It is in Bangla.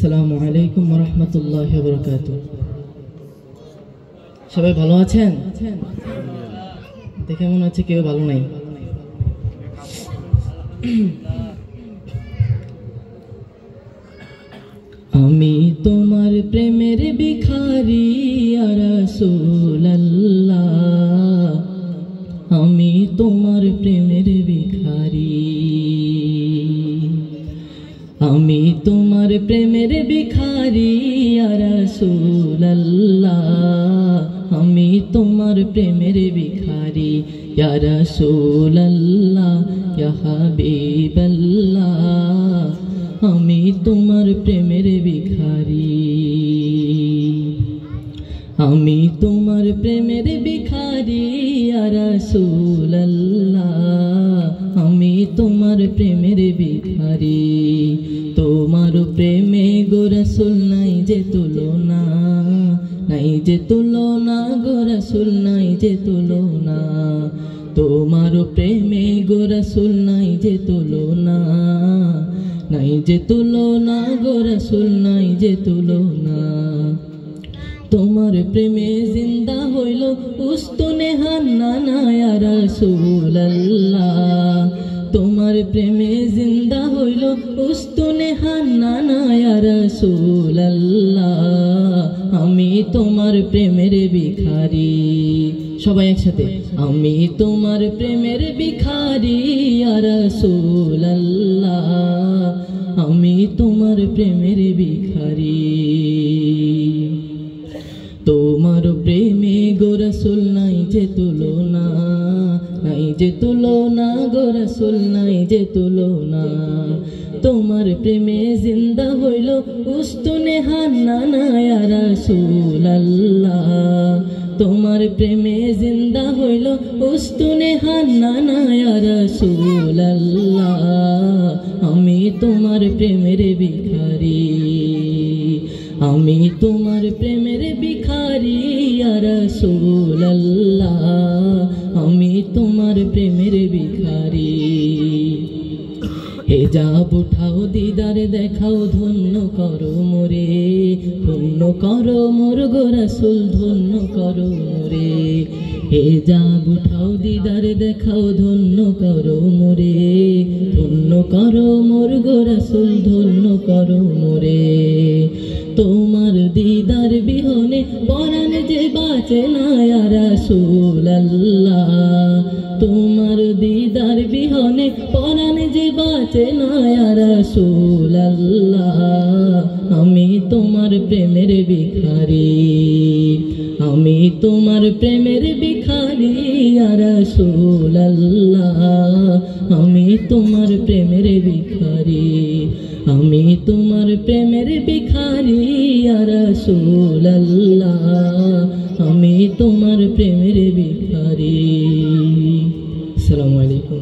আসসালামু আলাইকুম ওয়া রাহমাতুল্লাহি ওয়া বারাকাতুহু। সবাই ভালো আছেন? দেখে মনে হচ্ছে কেউ ভালো নাই। আমি তোমার প্রেমের ভিখারি ইয়া রাসূলুল্লাহ, আমি তোমার প্রেমের ভিখারি, আমি তোমার প্রেমের ভিখারি ইয়া রাসূলুল্লাহ, আমি তোমার প্রেমের ভিখারি ইয়া রাসূলুল্লাহ ইয়া হাবিবাল্লাহ, আমি তোমার প্রেমের ভিখারি, আমি তোমার প্রেমের ভিখারি ইয়া রাসূলুল্লাহ, আমি তোমার প্রেমের ভিখারি। তোমার প্রেমে গো রাসূল নাই যে তুলনা, নাই যে তুলনা গো রাসূল নাই যে তুলনা, তোমার প্রেমে গো রাসূল নাই যে তুলনা, নাই যে তুলনা গো রাসূল নাই যে তুলনা। তোমার প্রেমে জিন্দা হইল উস্তুনে হান্নানা ইয়া রাসূলুল্লাহ, তোমার প্রেমে জিন্দা হইল উস্তুনে হান্নানা ইয়া রাসূলুল্লাহ, আমি তোমার প্রেমের ভিখারি। সবাই একসাথে, আমি তোমার প্রেমের ভিখারি ইয়া রাসূলুল্লাহ, আমি তোমার প্রেমের ভিখারি। তোমার প্রেমে গো রাসূল নাই যে তুলনা, নাই যে তুলনা গো রাসূল নাই যে তুলনা, তোমার প্রেমে জিন্দা হইল উস্তুনে হান্নানা ইয়া রাসূলুল্লাহ, তোমার প্রেমে জিন্দা হইল উস্তুনে হান্নানা ইয়া রাসূলুল্লাহ, আমি তোমার প্রেমের ভিখারি, আমি তোমার প্রেমের ভিখারি ইয়া রাসূলুল্লাহ, আমি তোমার প্রেমের ভিখারি। হিজাব উঠাও দিদার দেখাও ধন্য করো মোরে, ধন্য করো মোর গো রাসূল ধন্য করো মোরে, হিজাব উঠাও দিদার দেখাও ধন্য করো মোরে, ধন্য করো মোর গো রাসূল ধন্য করো মোরে। তোমার দিদার বিহনে পরাণ যে বাঁচে না ইয়া রাসূলুল্লাহ, তোমার দিদার বিহনে পরাণ যে বাঁচে না ইয়া রাসূলুল্লাহ, আমি তোমার প্রেমের ভিখারি, আমি তোমার প্রেমের ভিখারি ইয়া রাসূলুল্লাহ, আমি তোমার প্রেমের ভিখারি, আমি তোমার প্রেমের ভিখারি ইয়া রাসূলুল্লাহ, আমি তোমার প্রেমের ভিখারি। আসসালামু আলাইকুম।